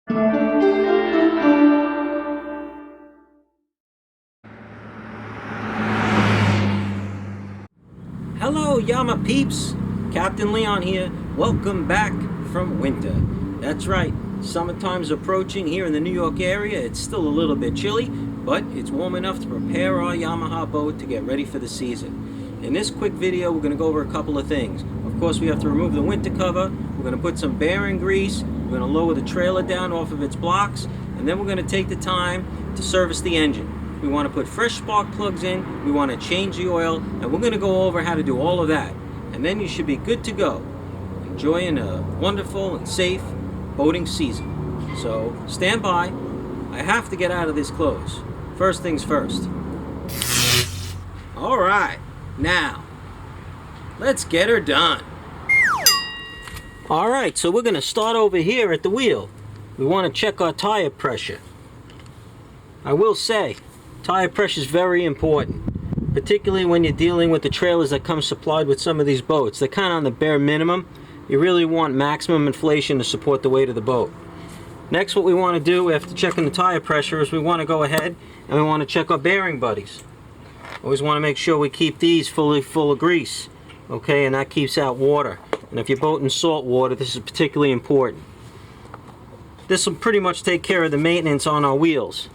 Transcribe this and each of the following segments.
Hello Yama peeps, Captain Leon here. Welcome back from winter. That's right, summertime's approaching here in the New York area. It's still a little bit chilly, but it's warm enough to prepare our Yamaha boat to get ready for the season. In this quick video, we're going to go over a couple of things. Of course, we have to remove the winter cover. We're going to put some bearing grease. We're going to lower the trailer down off of its blocks, and then we're going to take the time to service the engine. We want to put fresh spark plugs in, we want to change the oil, and we're going to go over how to do all of that. And then you should be good to go, enjoying a wonderful and safe boating season. So stand by. I have to get out of these clothes. First things first. All right, now let's get her done. All right, so we're going to start over here at the wheel. We want to check our tire pressure. I will say, tire pressure is very important, particularly when you're dealing with the trailers that come supplied with some of these boats. They're kind of on the bare minimum. You really want maximum inflation to support the weight of the boat. Next, what we want to do after checking the tire pressure is we want to go ahead and we want to check our bearing buddies. Always want to make sure we keep these fully full of grease, okay, and that keeps out water. And if you're boating salt water, this is particularly important. This will pretty much take care of the maintenance on our wheels.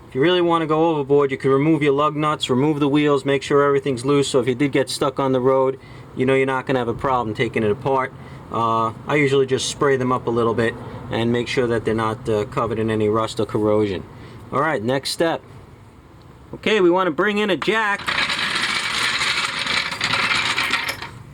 If you really want to go overboard, you can remove your lug nuts, remove the wheels, make sure everything's loose, so if you did get stuck on the road, you know you're not going to have a problem taking it apart. I usually just spray them up a little bit and make sure that they're not covered in any rust or corrosion. Alright, next step. Okay, we want to bring in a jack.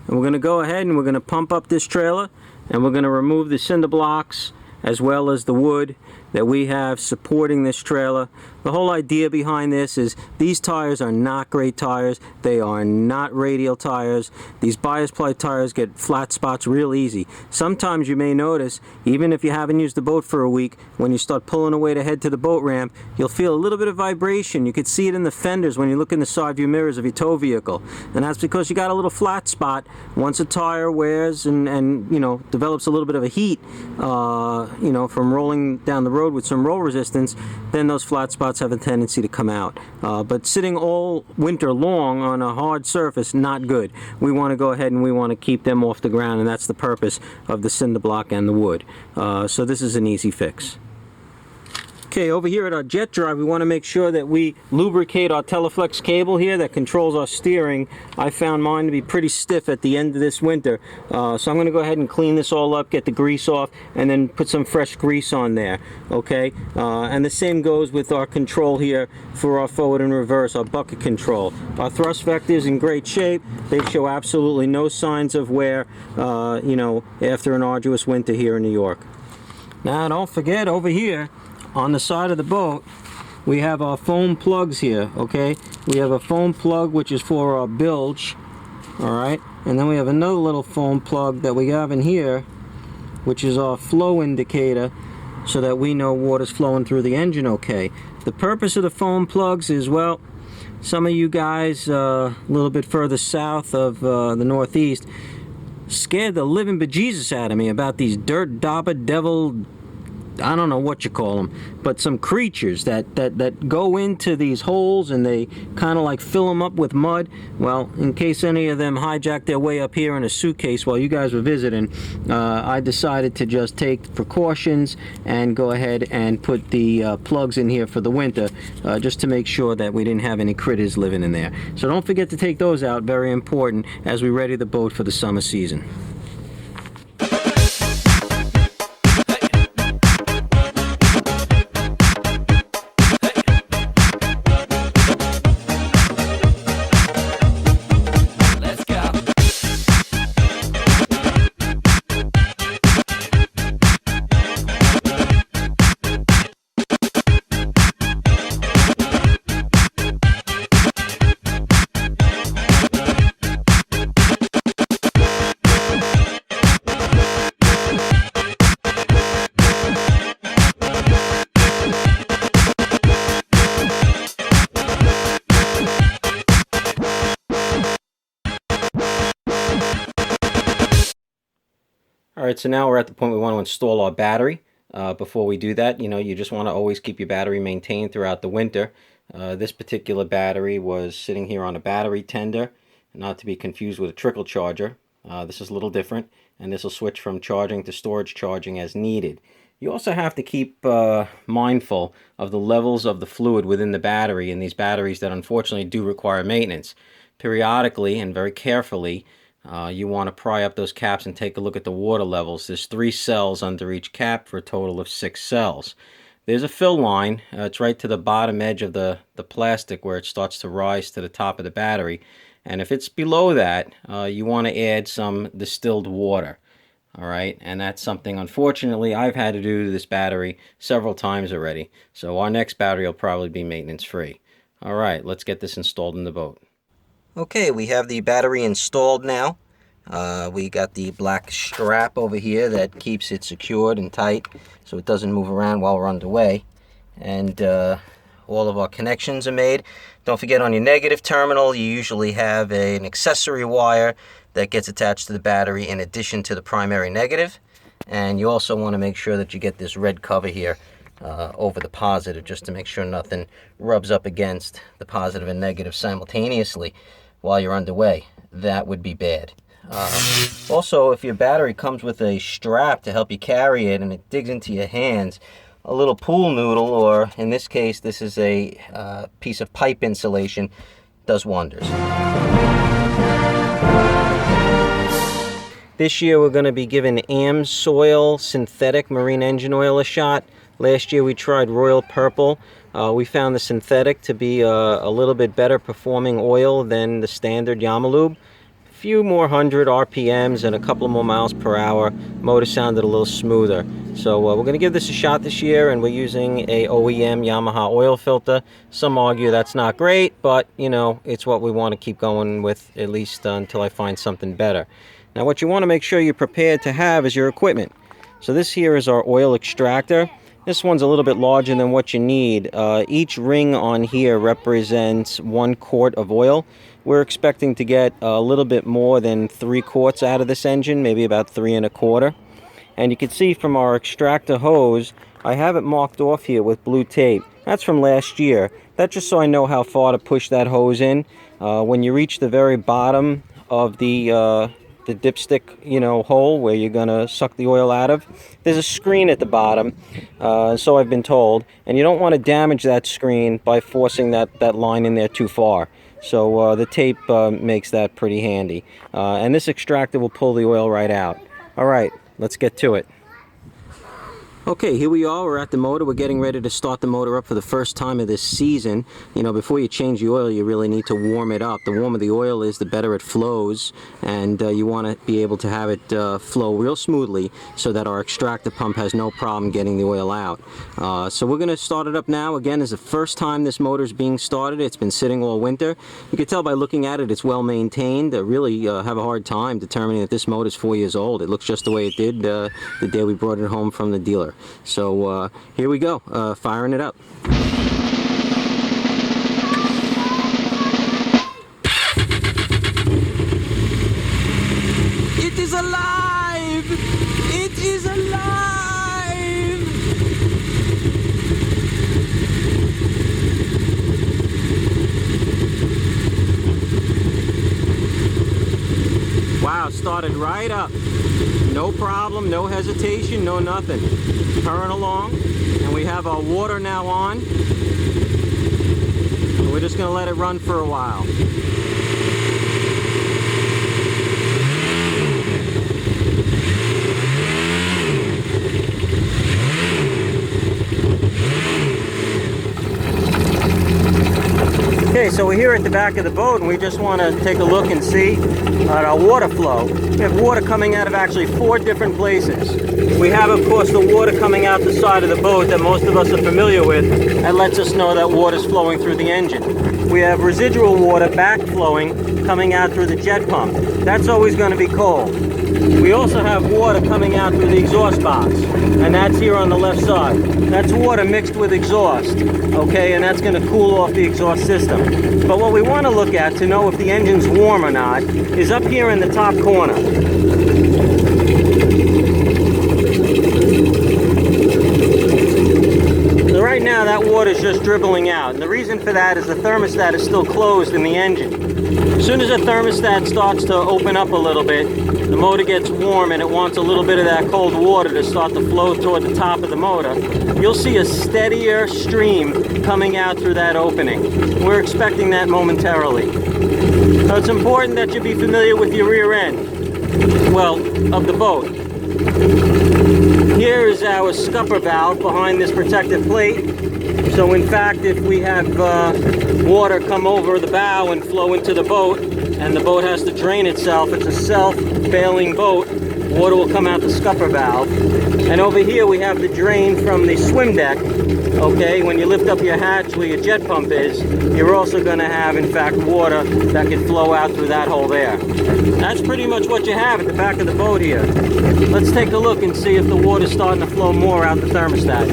And we're going to go ahead and we're going to pump up this trailer, and we're going to remove the cinder blocks as well as the wood that we have supporting this trailer. The whole idea behind this is these tires are not great tires. They are not radial tires. These bias ply tires get flat spots real easy. Sometimes you may notice, even if you haven't used the boat for a week, when you start pulling away to head to the boat ramp, you'll feel a little bit of vibration. You could see it in the fenders when you look in the side view mirrors of your tow vehicle. And that's because you got a little flat spot. Once a tire wears and you know, develops a little bit of a heat, you know, from rolling down the road with some roll resistance, then those flat spots have a tendency to come out. But sitting all winter long on a hard surface, not good. We want to go ahead and we want to keep them off the ground, and that's the purpose of the cinder block and the wood. So this is an easy fix. Okay, over here at our jet drive, we want to make sure that we lubricate our teleflex cable here that controls our steering. I found mine to be pretty stiff at the end of this winter. So I'm going to go ahead and clean this all up, get the grease off, and then put some fresh grease on there. Okay, and the same goes with our control here for our forward and reverse, our bucket control. Our thrust vector is in great shape. They show absolutely no signs of wear, you know, after an arduous winter here in New York. Now, don't forget, over here on the side of the boat, we have our foam plugs here, okay? We have a foam plug which is for our bilge, alright? And then we have another little foam plug that we have in here, which is our flow indicator, so that we know water's flowing through the engine okay. The purpose of the foam plugs is, well, some of you guys a little bit further south of the Northeast scared the living bejesus out of me about these dirt dauber devil, I don't know what you call them, but some creatures that go into these holes and they kind of like fill them up with mud. Well, in case any of them hijacked their way up here in a suitcase while you guys were visiting, I decided to just take precautions and go ahead and put the plugs in here for the winter, just to make sure that we didn't have any critters living in there. So don't forget to take those out, very important, as we ready the boat for the summer season. Alright, so now we're at the point we want to install our battery. before we do that. You know, you just want to always keep your battery maintained throughout the winter. This particular battery was sitting here on a battery tender, not to be confused with a trickle charger. This is a little different, and this will switch from charging to storage charging as needed. You also have to keep mindful of the levels of the fluid within the battery in these batteries that unfortunately do require maintenance. Periodically and very carefully, you want to pry up those caps and take a look at the water levels. There's 3 cells under each cap for a total of 6 cells. There's a fill line. It's right to the bottom edge of the plastic where it starts to rise to the top of the battery. And if it's below that, you want to add some distilled water. All right, and that's something, unfortunately, I've had to do to this battery several times already. So our next battery will probably be maintenance free. All right, let's get this installed in the boat. Okay, we have the battery installed now. We got the black strap over here that keeps it secured and tight so it doesn't move around while we're underway. And all of our connections are made. Don't forget, on your negative terminal, you usually have an accessory wire that gets attached to the battery in addition to the primary negative. And you also want to make sure that you get this red cover here over the positive, just to make sure nothing rubs up against the positive and negative simultaneously while you're underway. That would be bad. Also, if your battery comes with a strap to help you carry it and it digs into your hands, a little pool noodle, or in this case this is a piece of pipe insulation, does wonders. This year we're going to be giving AmSoil synthetic marine engine oil a shot. Last year we tried Royal Purple. We found the synthetic to be a little bit better performing oil than the standard Yamalube. A few more hundred RPMs and a couple more miles per hour. Motor sounded a little smoother. So we're going to give this a shot this year, and we're using a OEM Yamaha oil filter. Some argue that's not great, but you know, it's what we want to keep going with, at least until I find something better. Now what you want to make sure you're prepared to have is your equipment. So this here is our oil extractor. This one's a little bit larger than what you need. Each ring on here represents 1 quart of oil. We're expecting to get a little bit more than 3 quarts out of this engine, maybe about 3 1/4. And you can see from our extractor hose, I have it marked off here with blue tape. That's from last year. That's just so I know how far to push that hose in. When you reach the very bottom of the dipstick, you know, hole where you're gonna suck the oil out of, there's a screen at the bottom, so I've been told, and you don't want to damage that screen by forcing that line in there too far. So the tape makes that pretty handy, and this extractor will pull the oil right out. All right, let's get to it. Okay, here we are, we're at the motor. We're getting ready to start the motor up for the first time of this season. You know, before you change the oil, you really need to warm it up. The warmer the oil is, the better it flows, and you want to be able to have it flow real smoothly so that our extractor pump has no problem getting the oil out. So we're going to start it up now. Again, it's the first time this motor is being started. It's been sitting all winter. You can tell by looking at it, it's well maintained. I really have a hard time determining that this motor is 4 years old. It looks just the way it did the day we brought it home from the dealer. So here we go, firing it up. It is alive! It is alive! Wow, started right up. No problem, no hesitation, no nothing. Purring along, and we have our water now on. And we're just going to let it run for a while. Okay, so we're here at the back of the boat, and we just want to take a look and see at our water flow. We have water coming out of actually 4 different places. We have, of course, the water coming out the side of the boat that most of us are familiar with, and lets us know that water is flowing through the engine. We have residual water backflowing coming out through the jet pump. That's always going to be cold. We also have water coming out through the exhaust box, and that's here on the left side. That's water mixed with exhaust, okay, and that's going to cool off the exhaust system. But what we want to look at to know if the engine's warm or not is up here in the top corner. just dribbling out. And the reason for that is the thermostat is still closed in the engine. As soon as the thermostat starts to open up a little bit, the motor gets warm and it wants a little bit of that cold water to start to flow toward the top of the motor. You'll see a steadier stream coming out through that opening. We're expecting that momentarily. So it's important that you be familiar with your rear end, well, of the boat. Here is our scupper valve behind this protective plate. So in fact, if we have water come over the bow and flow into the boat, and the boat has to drain itself, it's a self-bailing boat, water will come out the scupper valve. And over here we have the drain from the swim deck. Okay, when you lift up your hatch where your jet pump is, you're also going to have, in fact, water that can flow out through that hole there. That's pretty much what you have at the back of the boat here. Let's take a look and see if the water's starting to flow more out the thermostat.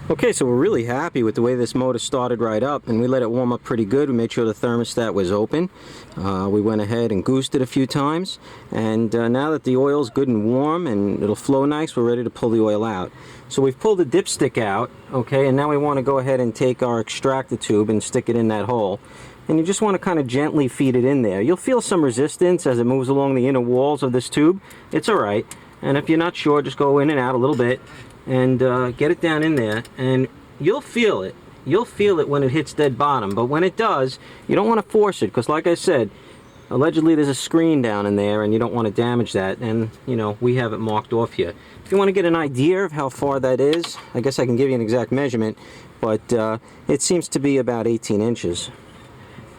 Okay, so we're really happy with the way this motor started right up, and we let it warm up pretty good. We made sure the thermostat was open. We went ahead and goosed it a few times, and now that the oil's good and warm and it'll flow nice, we're ready to pull the oil out. So we've pulled the dipstick out, okay, and now we want to go ahead and take our extractor tube and stick it in that hole. And you just want to kind of gently feed it in there. You'll feel some resistance as it moves along the inner walls of this tube. It's alright, and if you're not sure, just go in and out a little bit and get it down in there, and you'll feel it. You'll feel it when it hits dead bottom, but when it does, you don't want to force it, because like I said, allegedly there's a screen down in there and you don't want to damage that, and you know, we have it marked off here. If you want to get an idea of how far that is, I guess I can give you an exact measurement, but it seems to be about 18 inches.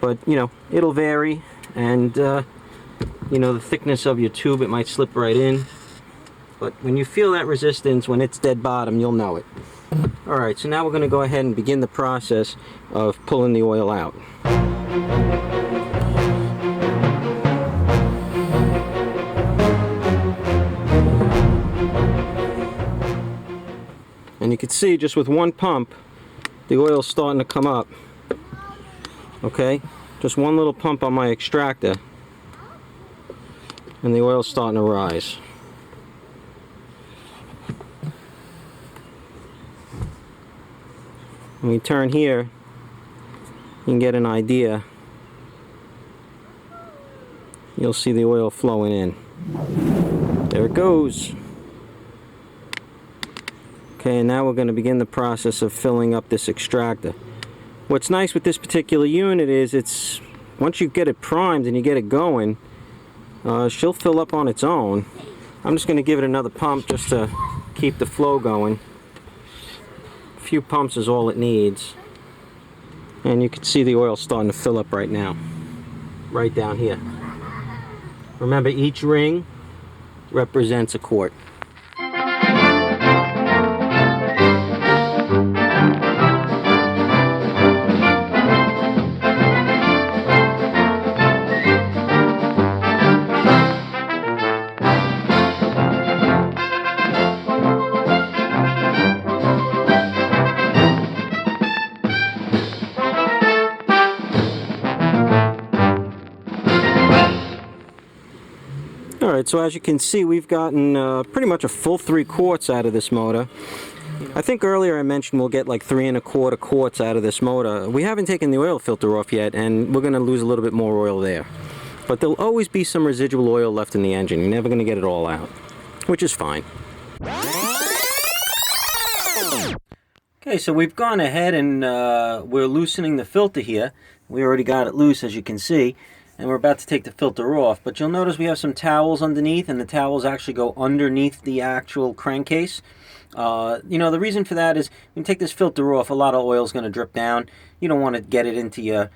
But you know, it'll vary, and you know, the thickness of your tube, it might slip right in. But when you feel that resistance, when it's dead bottom, you'll know it. Alright, so now we're going to go ahead and begin the process of pulling the oil out. And you can see just with one pump, the oil's starting to come up. Okay, just one little pump on my extractor, and the oil's starting to rise. When we turn here, you can get an idea. You'll see the oil flowing in. There it goes. Okay, and now we're going to begin the process of filling up this extractor. What's nice with this particular unit is it's, once you get it primed and you get it going, she'll fill up on its own. I'm just going to give it another pump just to keep the flow going. A few pumps is all it needs, and you can see the oil starting to fill up right now, right down here. Remember, each ring represents a quart. Alright, so as you can see, we've gotten pretty much a full 3 quarts out of this motor. I think earlier I mentioned we'll get like 3 1/4 quarts out of this motor. We haven't taken the oil filter off yet, and we're going to lose a little bit more oil there. But there'll always be some residual oil left in the engine. You're never going to get it all out, which is fine. Okay, so we've gone ahead and we're loosening the filter here. We already got it loose, as you can see. And we're about to take the filter off, but you'll notice we have some towels underneath, and the towels actually go underneath the actual crankcase. You know, the reason for that is when you take this filter off, a lot of oil is going to drip down. You don't want to get it into your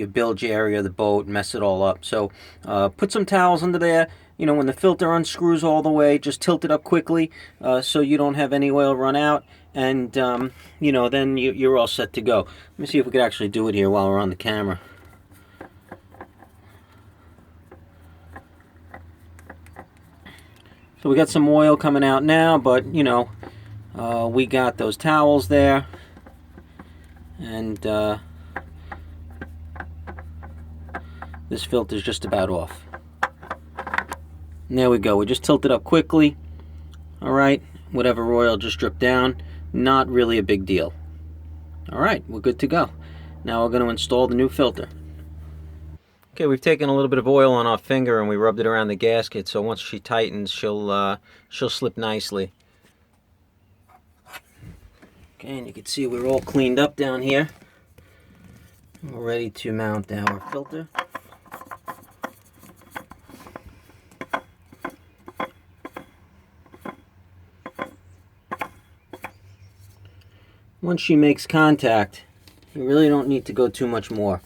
bilge area of the boat and mess it all up. So put some towels under there. You know, when the filter unscrews all the way, just tilt it up quickly so you don't have any oil run out, and you know, then you're all set to go. Let me see if we could actually do it here while we're on the camera. So we got some oil coming out now, but you know, we got those towels there, and this filter's just about off. There we go. We just tilt it up quickly. Alright, whatever oil just dripped down. Not really a big deal. Alright, we're good to go. Now we're going to install the new filter. Okay, we've taken a little bit of oil on our finger and we rubbed it around the gasket, so once she tightens, she'll slip nicely. Okay, and you can see we're all cleaned up down here. We're ready to mount our filter. Once she makes contact, you really don't need to go too much more.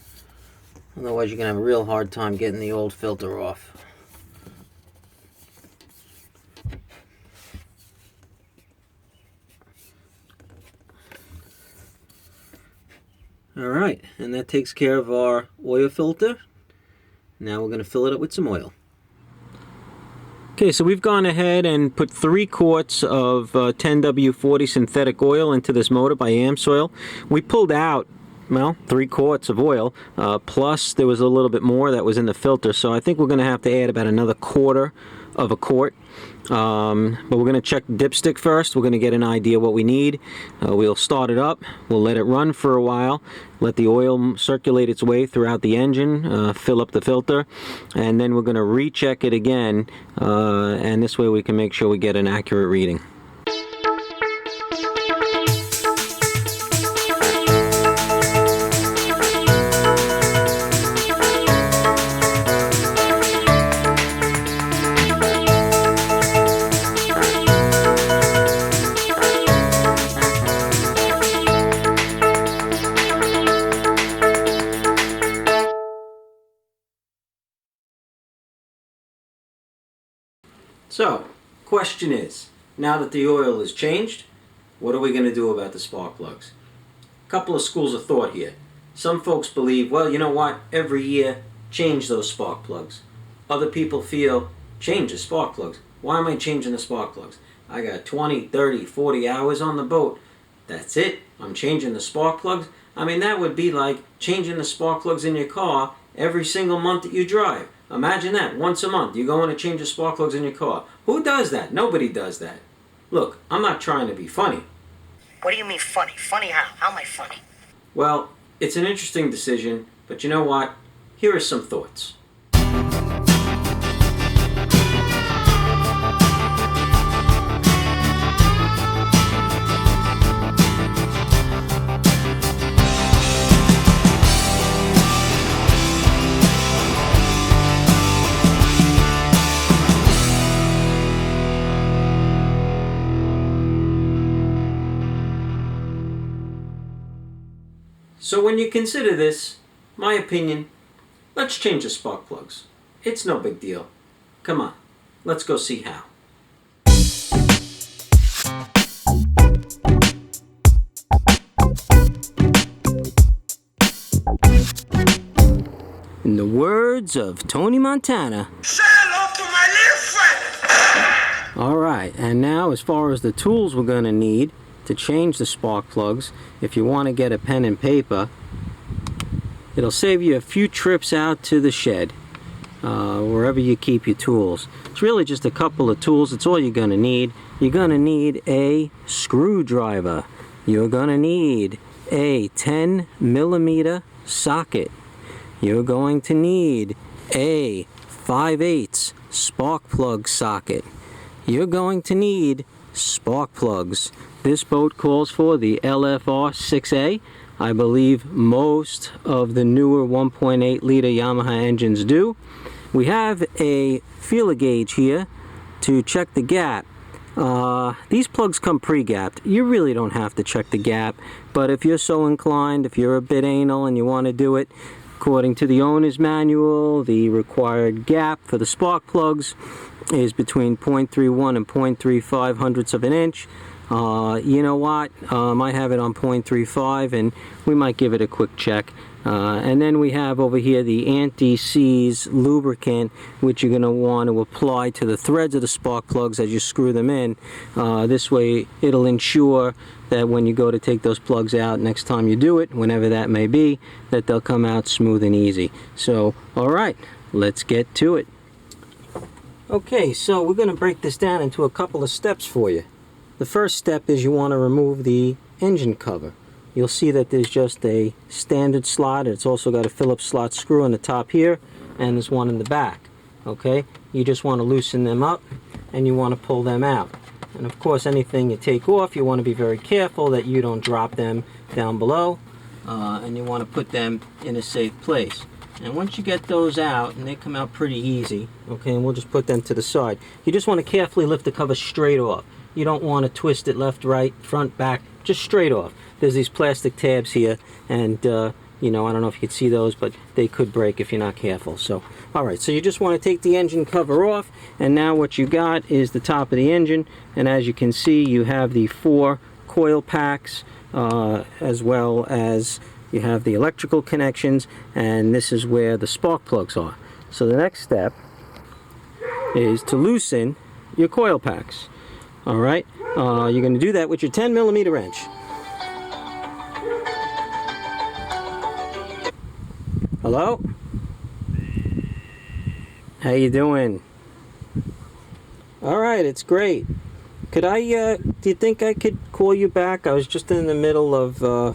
Otherwise you're going to have a real hard time getting the old filter off. Alright, and that takes care of our oil filter. Now we're going to fill it up with some oil. Okay, so we've gone ahead and put 3 quarts of 10W40 synthetic oil into this motor by AmSoil. We pulled out, well, 3 quarts of oil, plus there was a little bit more that was in the filter, so I think we're going to have to add about another 1/4 of a quart. But we're going to check the dipstick first. We're going to get an idea what we need. We'll start it up. We'll let it run for a while. Let the oil circulate its way throughout the engine, fill up the filter, and then we're going to recheck it again, and this way we can make sure we get an accurate reading. So, question is, now that the oil is changed, what are we going to do about the spark plugs? A couple of schools of thought here. Some folks believe, well, you know what, every year, change those spark plugs. Other people feel, change the spark plugs. Why am I changing the spark plugs? I got 20, 30, 40 hours on the boat. That's it? I'm changing the spark plugs? I mean, that would be like changing the spark plugs in your car every single month that you drive. Imagine that, once a month, you're going to change the spark plugs in your car. Who does that? Nobody does that. Look, I'm not trying to be funny. What do you mean funny? Funny how? How am I funny? Well, it's an interesting decision, but you know what? Here are some thoughts. So when you consider this, my opinion, let's change the spark plugs. It's no big deal. Come on, let's go see how. In the words of Tony Montana, say hello to my little friend! Alright, and now as far as the tools we're going to need to change the spark plugs, if you want to get a pen and paper, it'll save you a few trips out to the shed, wherever you keep your tools. It's really just a couple of tools. It's all you're going to need. You're going to need a screwdriver. You're going to need a 10mm socket. You're going to need a 5/8 spark plug socket. You're going to need spark plugs. This boat calls for the LFR 6A. I believe most of the newer 1.8 liter Yamaha engines do. We have a feeler gauge here to check the gap. These plugs come pre-gapped. You really don't have to check the gap, but if you're so inclined, if you're a bit anal and you want to do it, according to the owner's manual, the required gap for the spark plugs is between 0.31 and 0.35 hundredths of an inch. You know what, I have it on 0.35 and we might give it a quick check. And then we have over here the anti-seize lubricant, which you're going to want to apply to the threads of the spark plugs as you screw them in. This way it'll ensure that when you go to take those plugs out next time you do it, whenever that may be, that they'll come out smooth and easy. So alright, let's get to it. Okay, so we're going to break this down into a couple of steps for you. The first step is you want to remove the engine cover. You'll see that there's just a standard slot. It's also got a Phillips slot screw on the top here, and there's one in the back. Okay, you just want to loosen them up and you want to pull them out. And of course, anything you take off, you want to be very careful that you don't drop them down below, and you want to put them in a safe place. And once you get those out, and they come out pretty easy, okay, and we'll just put them to the side, you just want to carefully lift the cover straight off. You don't want to twist it left, right, front, back, just straight off. There's these plastic tabs here, and you know, I don't know if you can see those, but they could break if you're not careful. So, alright, so you just want to take the engine cover off, and now what you got is the top of the engine, and as you can see, you have the 4 coil packs, as well as you have the electrical connections, and this is where the spark plugs are. So the next step is to loosen your coil packs. Alright, you're going to do that with your 10mm wrench. Hello? How you doing? Alright, it's great. Could I, do you think I could call you back? I was just in the middle of, Oh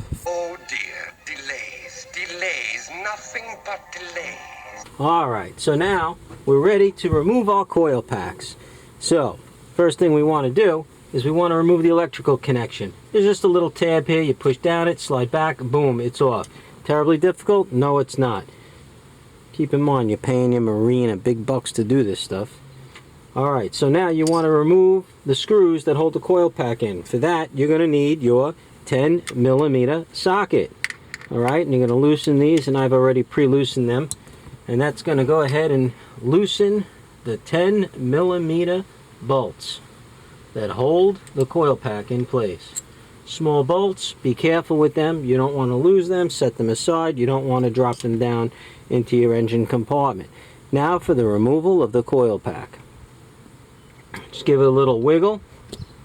dear, delays, nothing but delays. Alright, so now we're ready to remove our coil packs. So, first thing we want to do is we want to remove the electrical connection. There's just a little tab here, you push down it, slide back, boom, it's off. Terribly difficult? No, it's not. Keep in mind, you're paying your Marine big bucks to do this stuff. Alright, so now you want to remove the screws that hold the coil pack in. For that, you're going to need your 10mm socket. Alright, and you're going to loosen these, and I've already pre-loosened them. And that's going to go ahead and loosen the 10mm bolts that hold the coil pack in place. Small bolts, be careful with them. You don't want to lose them. Set them aside. You don't want to drop them down into your engine compartment. Now for the removal of the coil pack. Just give it a little wiggle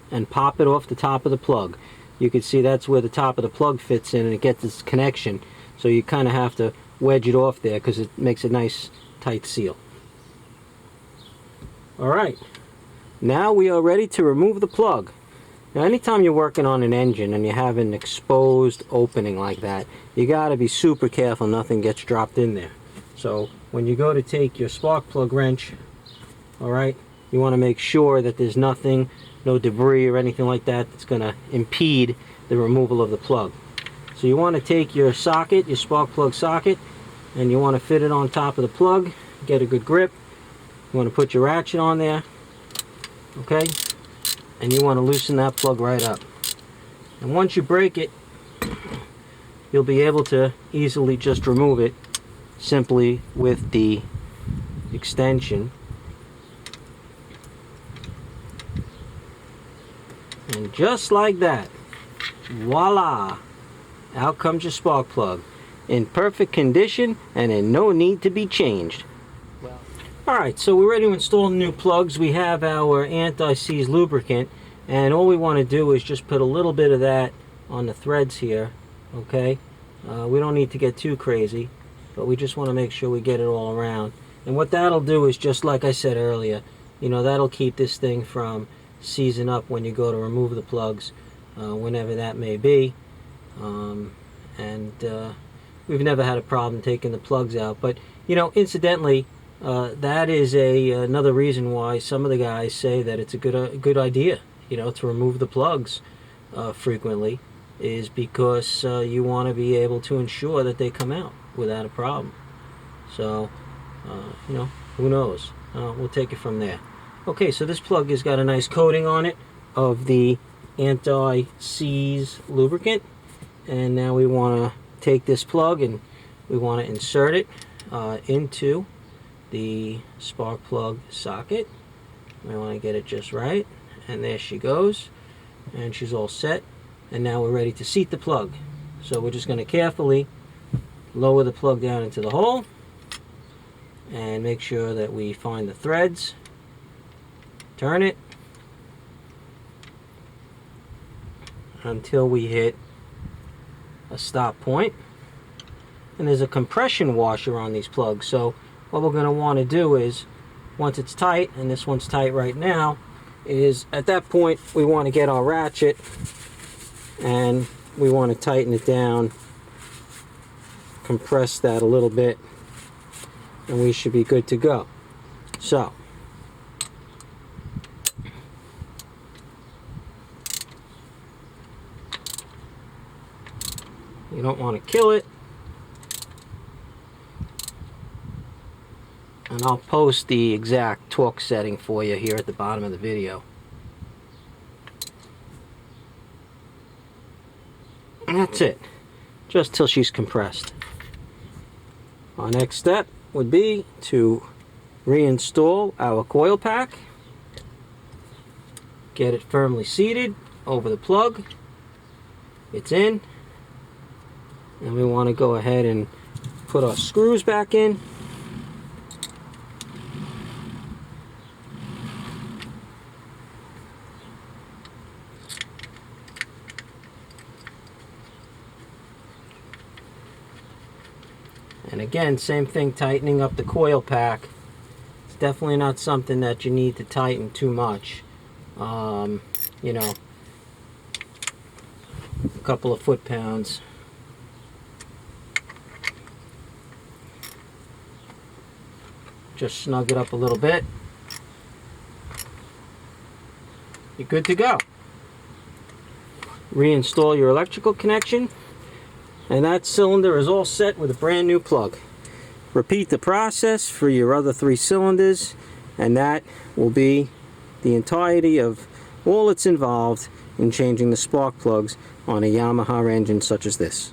and pop it off the top of the plug. You can see that's where the top of the plug fits in, and it gets this connection. So you kind of have to wedge it off there because it makes a nice tight seal. Alright, now we are ready to remove the plug. Now anytime you're working on an engine and you have an exposed opening like that, you got to be super careful nothing gets dropped in there. So when you go to take your spark plug wrench, alright, you want to make sure that there's nothing, no debris or anything like that that's going to impede the removal of the plug. So you want to take your socket, your spark plug socket, and you want to fit it on top of the plug, get a good grip. You want to put your ratchet on there, okay, and you want to loosen that plug right up. And once you break it, you'll be able to easily just remove it simply with the extension. And just like that, voila, out comes your spark plug, in perfect condition and in no need to be changed. Alright, so we're ready to install new plugs. We have our anti-seize lubricant, and all we want to do is just put a little bit of that on the threads here, okay? We don't need to get too crazy, but we just want to make sure we get it all around. And what that'll do is, just like I said earlier, you know, that'll keep this thing from seizing up when you go to remove the plugs, whenever that may be. We've never had a problem taking the plugs out, but you know, incidentally, that is another reason why some of the guys say that it's a good idea, you know, to remove the plugs frequently, is because you want to be able to ensure that they come out without a problem. So, you know, who knows? We'll take it from there. Okay, so this plug has got a nice coating on it of the anti-seize lubricant, and now we want to take this plug and we want to insert it into the spark plug socket. We want to get it just right, and there she goes, and she's all set. And now we're ready to seat the plug. So we're just going to carefully lower the plug down into the hole and make sure that we find the threads, turn it until we hit a stop point. And there's a compression washer on these plugs, so what we're going to want to do is once it's tight, and this one's tight right now, is at that point we want to get our ratchet and we want to tighten it down, compress that a little bit, and we should be good to go. So you don't want to kill it. And I'll post the exact torque setting for you here at the bottom of the video. And that's it. Just till she's compressed. Our next step would be to reinstall our coil pack. Get it firmly seated over the plug. It's in. And we want to go ahead and put our screws back in. And again, same thing, tightening up the coil pack. It's definitely not something that you need to tighten too much. You know, a couple of foot-pounds. Just snug it up a little bit. You're good to go. Reinstall your electrical connection. And that cylinder is all set with a brand new plug. Repeat the process for your other 3 cylinders, and that will be the entirety of all that's involved in changing the spark plugs on a Yamaha engine such as this.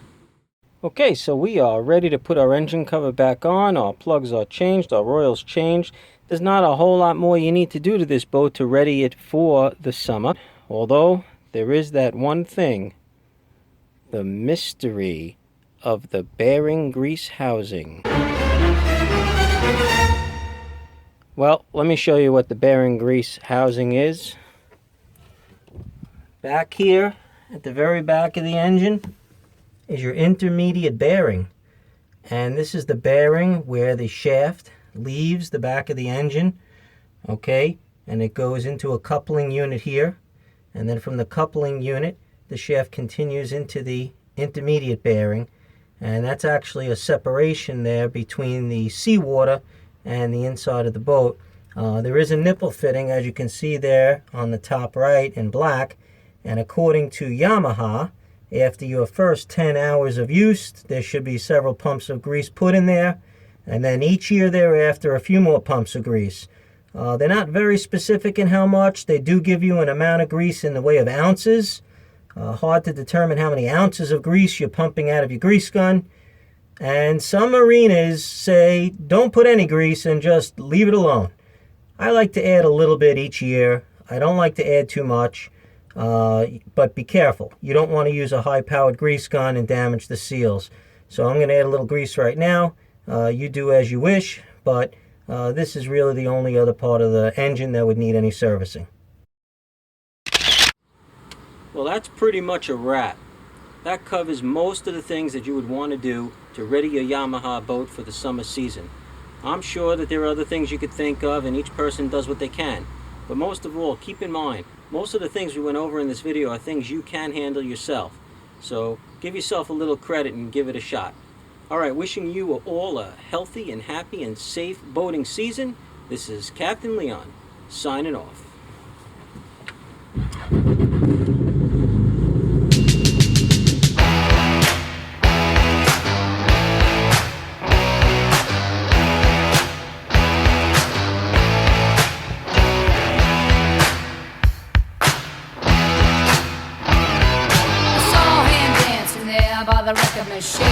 Okay, so we are ready to put our engine cover back on. Our plugs are changed, our oil's changed. There's not a whole lot more you need to do to this boat to ready it for the summer, although there is that one thing: the mystery of the bearing grease housing. Well, let me show you what the bearing grease housing is. Back here, at the very back of the engine, is your intermediate bearing. And this is the bearing where the shaft leaves the back of the engine, okay? And it goes into a coupling unit here. And then from the coupling unit, the shaft continues into the intermediate bearing, and that's actually a separation there between the seawater and the inside of the boat. There is a nipple fitting, as you can see there on the top right in black, and according to Yamaha, after your first 10 hours of use, there should be several pumps of grease put in there, and then each year thereafter a few more pumps of grease. They're not very specific in how much. They do give you an amount of grease in the way of ounces. Hard to determine how many ounces of grease you're pumping out of your grease gun. And some marinas say don't put any grease and just leave it alone. I like to add a little bit each year. I don't like to add too much, but be careful. You don't want to use a high-powered grease gun and damage the seals. So I'm going to add a little grease right now. You do as you wish, but this is really the only other part of the engine that would need any servicing. Well, that's pretty much a wrap. That covers most of the things that you would want to do to ready your Yamaha boat for the summer season. I'm sure that there are other things you could think of, and each person does what they can. But most of all, keep in mind, most of the things we went over in this video are things you can handle yourself. So give yourself a little credit and give it a shot. Alright, wishing you all a healthy and happy and safe boating season. This is Captain Leon, signing off. By the record machine,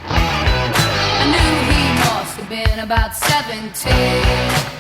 I knew he must have been about 17.